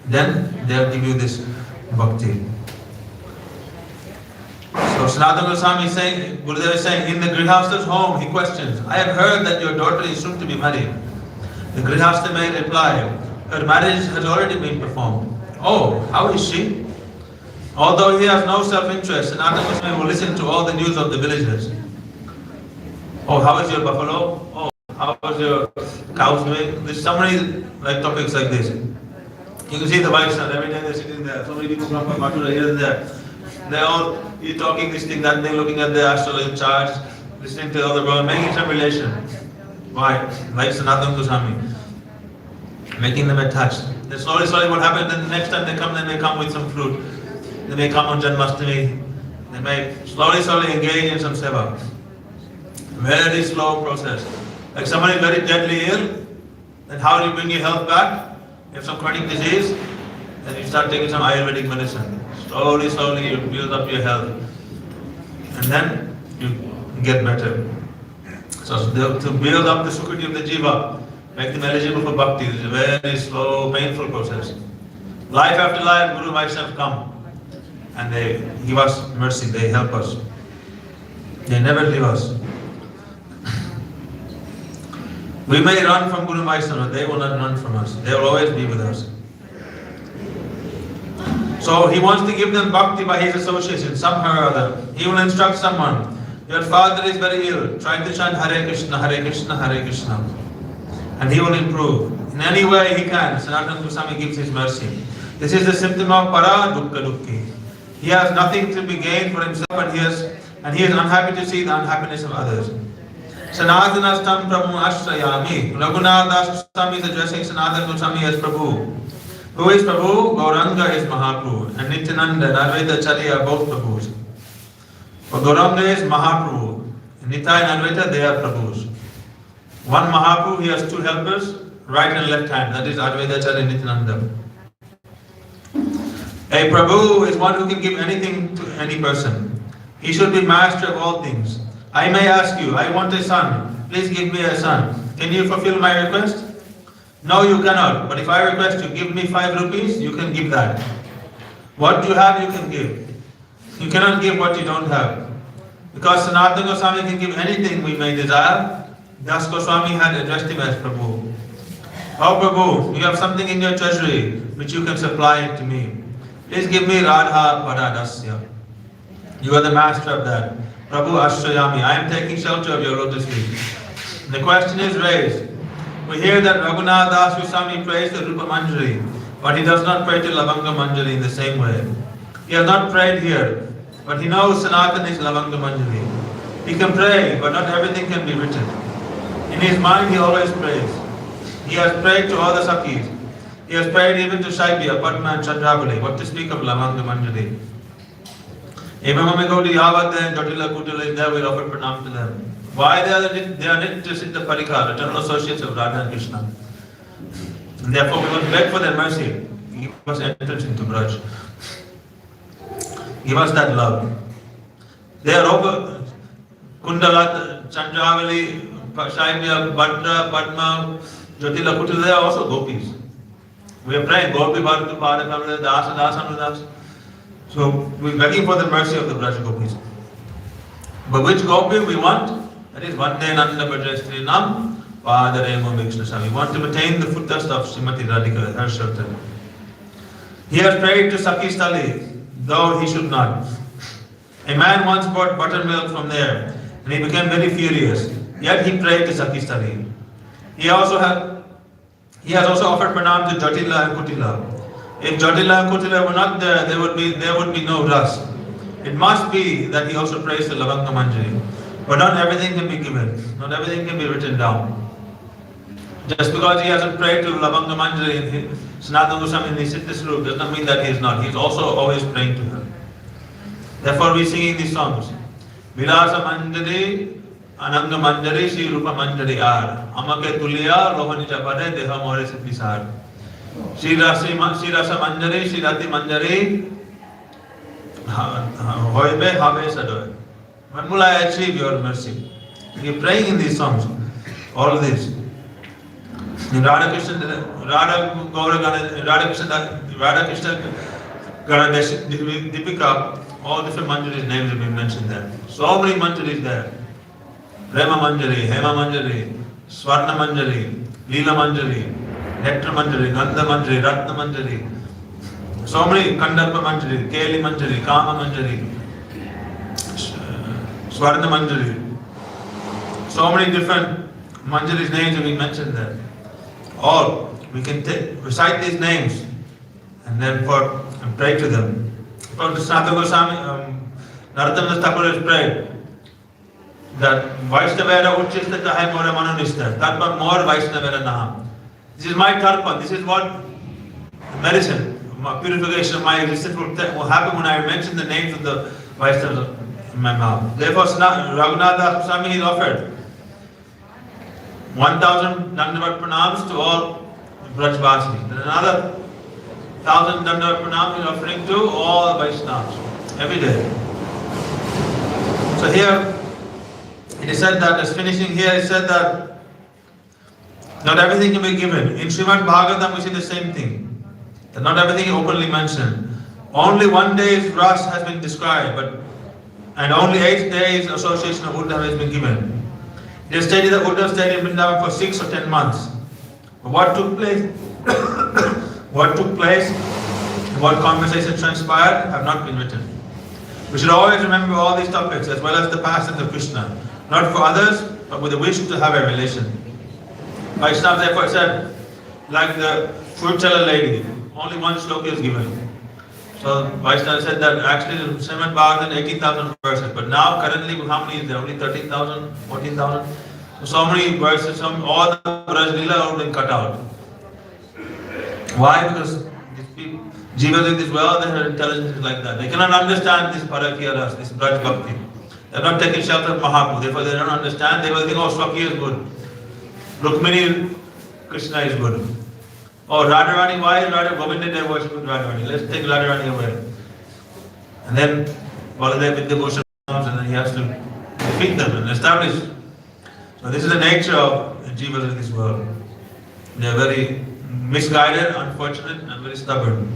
Then they'll give you this bhakti. So Sanatana Goswami is saying, Gurudev is saying, in the Grihastha's home, he questions, I have heard that your daughter is soon to be married. The Grihastha may reply, her marriage has already been performed. Oh, how is she? Although he has no self-interest, Sanatana Goswami will listen to all the news of the villagers. Oh, how is your buffalo? Oh, how is your cows doing? There's so many topics like this. You can see the Vaishnavas, every day they're sitting there. So many people come from Mathura here and there. They're all talking this thing, that thing, looking at the astrology charts, listening to the other world, making some relation. Why? Like Sanatana Goswami. Making them attached. Then slowly what happens, then the next time they may come with some fruit. They may come on Janmashtami. They may slowly engage in some seva. Very slow process. Like somebody is very deadly ill, then how do you bring your health back? You have some chronic disease, then you start taking some Ayurvedic medicine. Slowly you build up your health. And then you get better. So to build up the Sukhati of the Jiva, make them eligible for Bhakti, is a very slow, painful process. Life after life, Guru Vaishnava come and they give us mercy, they help us. They never leave us. We may run from Guru Vaishnava, they will not run from us. They will always be with us. So he wants to give them bhakti by his association, somehow or other. He will instruct someone. Your father is very ill. Try to chant Hare Krishna, Hare Krishna, Hare Krishna. And he will improve. In any way he can. Sanatana Goswami gives his mercy. This is the symptom of para dukkha dukkhi. He has nothing to be gained for himself and he is unhappy to see the unhappiness of others. Sanatanastam Prabhu Ashrayami. Raghunath Das Goswami is addressing Sanatana Goswami as Prabhu. Who is Prabhu? Gauranga is Mahaprabhu. And Nityananda and Advaita Acharya are both Prabhus. For Gauranga is Mahaprabhu. Nitai and Advaita, they are Prabhus. One Mahaprabhu, he has two helpers, right and left hand. That is Advaita Acharya and Nityananda. A Prabhu is one who can give anything to any person. He should be master of all things. I may ask you, I want a son. Please give me a son. Can you fulfill my request? No, you cannot. But if I request you, give me 5 rupees, you can give that. What you have, you can give. You cannot give what you don't have. Because Sanatana Goswami can give anything we may desire, Das Goswami had addressed him as Prabhu. Oh Prabhu, you have something in your treasury which you can supply it to me. Please give me Radha Paradasya. You are the master of that. Prabhu Ashrayami, I am taking shelter of your lotus feet. The question is raised. We hear that Raghunath Das Goswami prays the Rupa Manjari, but he does not pray to Lavanga Manjari in the same way. He has not prayed here, but he knows Sanatana is Lavanga Manjari. He can pray, but not everything can be written. In his mind he always prays. He has prayed to all the Sakhis. He has prayed even to Shaibya, Padma and Chandravali. What to speak of Lavanga Manjari? Even when we go to Yavad and Jatila Kutila is there, we offer pranam to them. Why they are not just in the Parikar, eternal associates of Radha and Krishna. And therefore we must beg for their mercy. Give us entrance into Braj. Give us that love. They are over Kundalat, Chandravali, Shaibya, Bhakta, Padma, Jatila Kutila, they are also gopis. We are praying, Gopi Bharatu Padakamala, Dasa, Dasa, Dasa. So we are begging for the mercy of the Braj gopis. But which gopi we want? That is Vande Nanda Bhajastri Nam Padaremo Vikshna. We want to attain the footsteps of Srimati Radhika, her Shraddha. He has prayed to Sakistali, though he should not. A man once bought buttermilk from there, and he became very furious. Yet he prayed to Sakistali. He has also offered pranam to Jatila and Kutila. If Jatila and Kutila were not there, there would be no ras. It must be that he also prays to Lavanga Manjari. But not everything can be given. Not everything can be written down. Just because he hasn't prayed to Lavanga Manjari in Sanatana Goswami in his Siddhis Roop does not mean that he is not. He is also always praying to her. Therefore we sing these songs. Vilasa Manjari, Ananga Manjari, Shri Rupa Manjari Ar. Amake Tuliya, Rohani Japade, Deha More Siddhisar. Shri Rasa Manjari, Shri Rati Manjari, Hoibe Habe Sadoy. When will I achieve your mercy? We are praying in these songs. All of this. In Radha Krishna Gana Dipika, all different Manjaris names have been mentioned there. So many Manjaris there. Rema Manjari, Hema Manjari, Swarna Manjari, Leela Manjari, Nectar Manjari, Gandha Manjari, Ratna Manjari. So many Kandalpa Manjari, Keli Manjari, Kama Manjari, Swarna Manjari. So many different Manjari's names have been mentioned there. All we can recite these names and then pray to them. From the Sanatana Goswami, Narottam Thakur has prayed that Vaishnavera Uchista Tahe More Manonista, Tarpan more Vaishnavera Naha. This is my Tarpan, this is what medicine, purification of my existence will happen when I mention the names of the Vaishnavas in my mouth. Therefore, Raghunath Das Goswami is offered 1,000 Dandavat pranams to all Brajvasis. Then another 1,000 Dandavat pranams is offering to all Vaishnavas every day. So here it is said that, as finishing here, it said that not everything can be given. In Srimad Bhagavatam we see the same thing. That not everything is openly mentioned. Only one day's ras has been described, and only 8 days association of Uddhava has been given. It is stated that Uddhava stayed in Vrindavan for 6 or 10 months. But what took place, what conversations transpired have not been written. We should always remember all these topics as well as the past of Krishna, not for others, but with a wish to have a relation. Vaishnava therefore said, like the fruit seller lady, only one sloka is given. So Vaishnava said that actually the Srimad Bhagavatam 18,000 verses, but now currently how many is there? Only 13,000, 14,000? So many verses, all the Braj Leela have been cut out. Why? Because these people, Jivas in this world, their intelligence is like that. They cannot understand this Parakya Ras, this Braj Bhakti. They are not taking shelter of Mahaprabhu, therefore they don't understand. They will think, oh, Swaki is good. Rukmini, Krishna is good. Oh, Radharani, why is Radha Govinda they worship with Radharani? Let's take Radharani away. And then Baladev with devotion comes and then he has to defeat them and establish. So this is the nature of the Jivas in this world. They are very misguided, unfortunate, and very stubborn.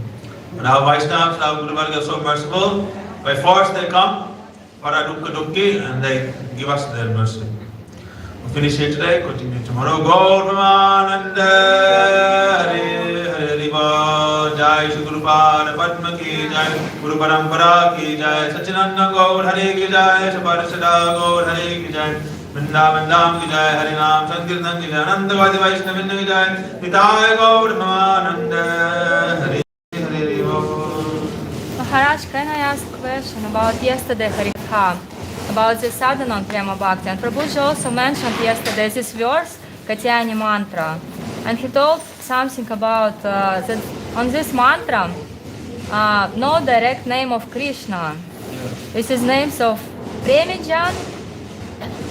But our Vaishnavas, our Guru Varga are so merciful. By force they come, Paradukka Dukki, and they give us their mercy. We'll finish here today, continue tomorrow. Gaur Pramananda, Hare Hare Riva, Jai Shri Guru Pada Padma Ki Jai, Guru Parampara Ki Jai, Sachinanda Gaur Hare Ki Jai, Saparasada Gaur Hare Ki Jai, Vrindavan Dham Ki Jai, Harinam Sankirtan Ki Jai, Anandavadi Vaishnavin Ki Jai, Nitaya Gaur Pramananda, Hare Hare Riva. Maharaj, can I ask a question about yesterday Harikha, about the sadhana on Prema Bhakti? And Prabhuji also mentioned yesterday this verse, Katyayani mantra. And he told something about that on this mantra, no direct name of Krishna. This is names of Premijan,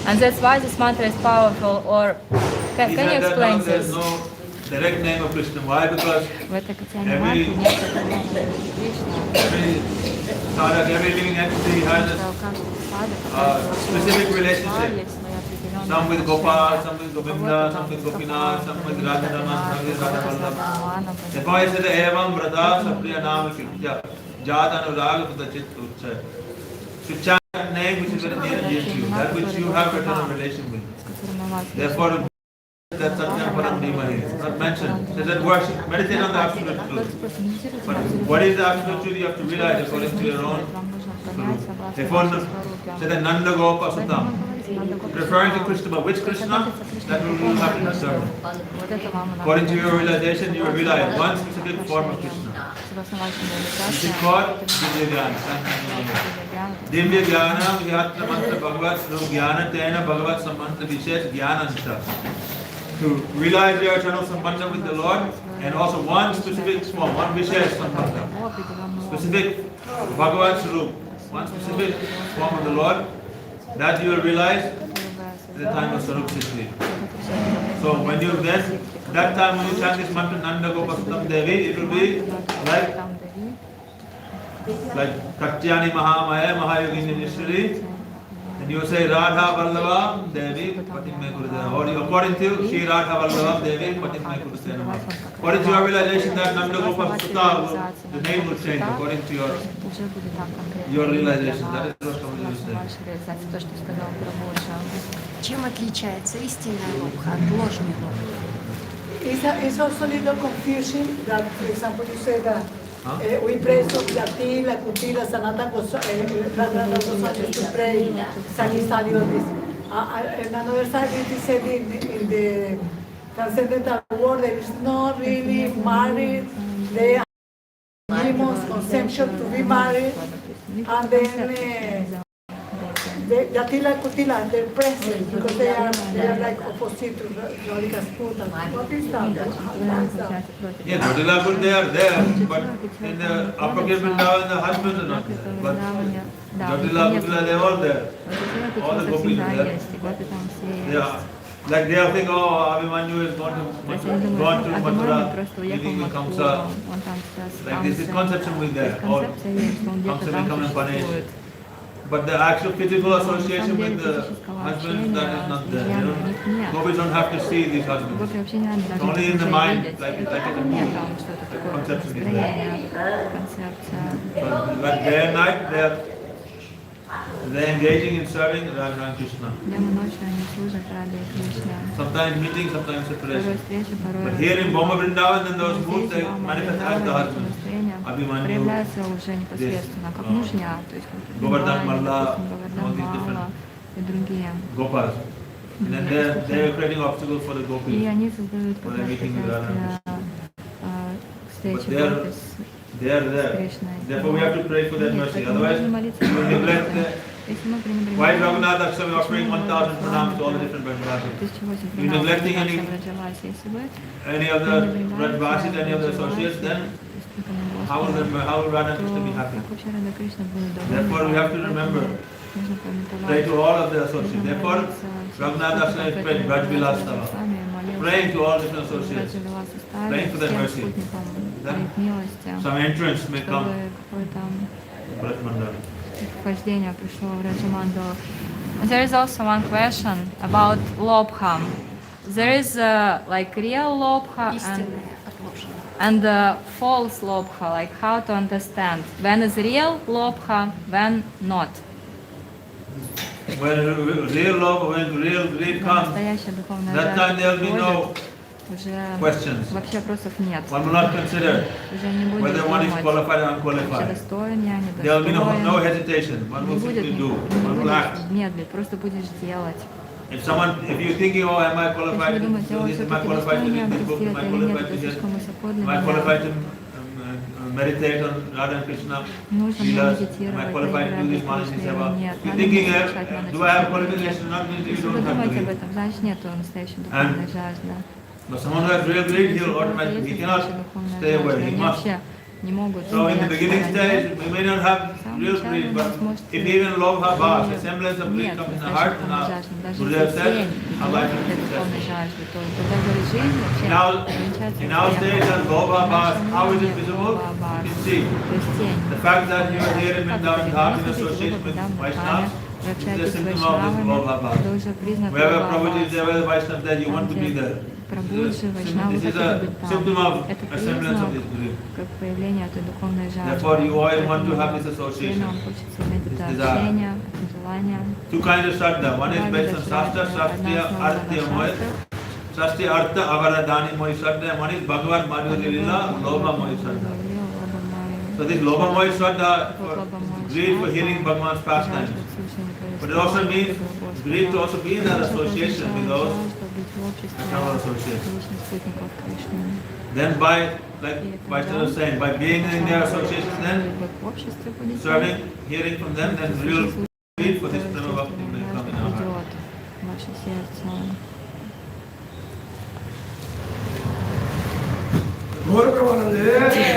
and that's why this mantra is powerful. Or can you explain this? No direct name of Krishna. Why? Because every living entity has a specific relationship. Some with Gopal, some with Govinda, some with Gopinath, some with Radharama, some with Radhavallabha. That's why it says, Evam Vrata Sapriya Nama Kirtya Jat Anuraga Putta Chit Utsa. To chant that name which is very near and dear to you, that which you have a relation with. Therefore, that Satyam Param Dhimani is not mentioned. It says that worship, meditate on the absolute truth. But what is the absolute truth? You have to realize according to your own truth. Therefore, it says that Nanda Gopa Sutam. Referring to Krishna, but which Krishna? That will have to discern. According to your realization, you will realize one specific form of Krishna. This is called Divya Jnana. Divya Jnana, Vyatna Mantra Bhagavat Srup Jnana Tena Bhagavat Samantra Vishesh Jnananta. To realize your eternal sambandha with the Lord, and also one specific form, one Vishesh Sambandha. Specific Bhagavat Srup, one specific form of the Lord. That you will realize at the time of Sarup Siddhi. So when you then, that time when you chant this mantra Nanda Gopasutam Devi, it will be like Katyani Mahamaya Mahayogini Nishri. And you will say Radha Vallabha Devi Patimme Gurudeva. Or according to Shri Radha Vallabha Devi Patimme Gurudeva. According to your realization that Nanda Gopasuta, the name will change according to your realization. That is what Prabhuji is saying. Чем отличается истинная рука от ложной руки? It's also a little confusing that, for example, you say that we pray so Yatila, Kutila, Sanata Goswami to pray Sali Sali on this. And another side it is said in the transcendental world there is not really married, they are demons consensual to be married, and then Yatila Kutila, they're present because they are like opposite to Radhika's Puta. What is that? Yeah, Jatila Kutila, they are there, but in the upper Vrindavan, the husbands are not there. But Jatila Kutila, they are all there. All the gopis are there. Yeah. Like they are thinking, oh, Abhimanyu is gone to Mathura, meeting with Kamsa. Like this is conception with there. Or Kamsa will come and punish. But the actual physical association with the husbands, that is not there. Gopis don't have to see these husbands. It's only in the mind, like in a movie. The conception is there. But day and night, they're engaging in serving Radha and Krishna. Sometimes meeting, sometimes separation. But here in Boma Vrindavan, then those moods, they manifest as the husbands. Abhimanyu, this, Govardhan Malla, all these different Gopas. And then they are creating obstacles for the Gopis when they're meeting with Radha and Krishna. But they are there. Therefore we have to pray for that mercy. Otherwise, we will neglect Если мы пренебрегаем, Why Raghunath Aksham is offering 1,000 pranams to all the different Brajavasis? 1008 You're neglecting any of the Brajavasis, any of the associates, then how will Radha and Krishna be happy? Therefore, we have to remember, pray to all of the associates. Therefore, Raghunath Aksham is praying Braj Vilastava, praying to all different associates, praying for their mercy. Then some entrance may come. Bharat Mandal. Вхождение пришло в Раджамандалу. There is also one question about lobha. There is like real lobha Истинное отложенное. and false lobha, like how to understand when is real lobha, when not. When real love, when real greed comes, Настоящая духовная that time there will be no уже questions. вообще вопросов нет. One will not consider Уже не будет whether one is думать, qualified or вообще unqualified. достоин я, There will be no недостоин. hesitation. One Не will будет, simply не do. One will act. будешь медлить, просто будешь делать. If you're thinking, oh, am I Если qualified вы to думаете, do о, this? Am I все-таки qualified to достоин я read this book? Am I это или нет, qualified to это get? слишком высоко для Am I qualified меня. to meditate on Radha and Krishna? Нужно мне Leelas? Am I медитировать, qualified to do this наиграть Manasi Кришну Seva? или нет. You're Надо thinking, совершать do I have Манasi Севу или нет. qualification? Not means you Если don't вы have to думаете об do it. этом, значит нет настоящей духовной жажды. But someone who has real greed, he'll automatically, he cannot stay away, he Они must. вообще не могут So in the стоять beginning в stage, стороне. we may not have real greed, but if even love bhava, the semblance of greed Нет comes in the настоящей heart, духовной жажды. Даже Gurudev если said, тень our life will этой be духовной successful. жажды, то тогда говорит, жизнь вообще Now, замечательная. in our stage, as Bhava Bhas, how is it visible? You can see. То есть тень. The fact that you are here in Как Vrindavan это Dham in видно? association with Vaishnavas Вы is a общаетесь с symptom of this вайшнавами, Bhava Bhas. это уже признак Wherever Бхава Prabhuji is there, where the Бхаса. Vaishnava is there, you want to be there. Прабhuджи, вайшнавы This is хотят a быть там. symptom of Это a semblance of признак, this greed. как появление этой духовной жажды. Therefore, you all want to Поэтому have this все association. нам хочется иметь это This desire. общение, это желание. Two kinds of Shraddha. One is based on Shastra, Shastya, Artya, Moy. Shastya, Artha, Avaradani, Moy, Shraddha. And one is Bhagavad Madhurya Lila, Lobha, Moy, Shraddha. So this Lobha, Moy, Shraddha, greed for hearing Bhagavan's pastime. But it also means greed to also be in that association with those eternal associates. Then by, like Vaishnava was saying, by being in their associations, then serving, hearing from them, then real greed for this Prema Bhakti may come in our heart. Ваше сердце. Guru Premanande.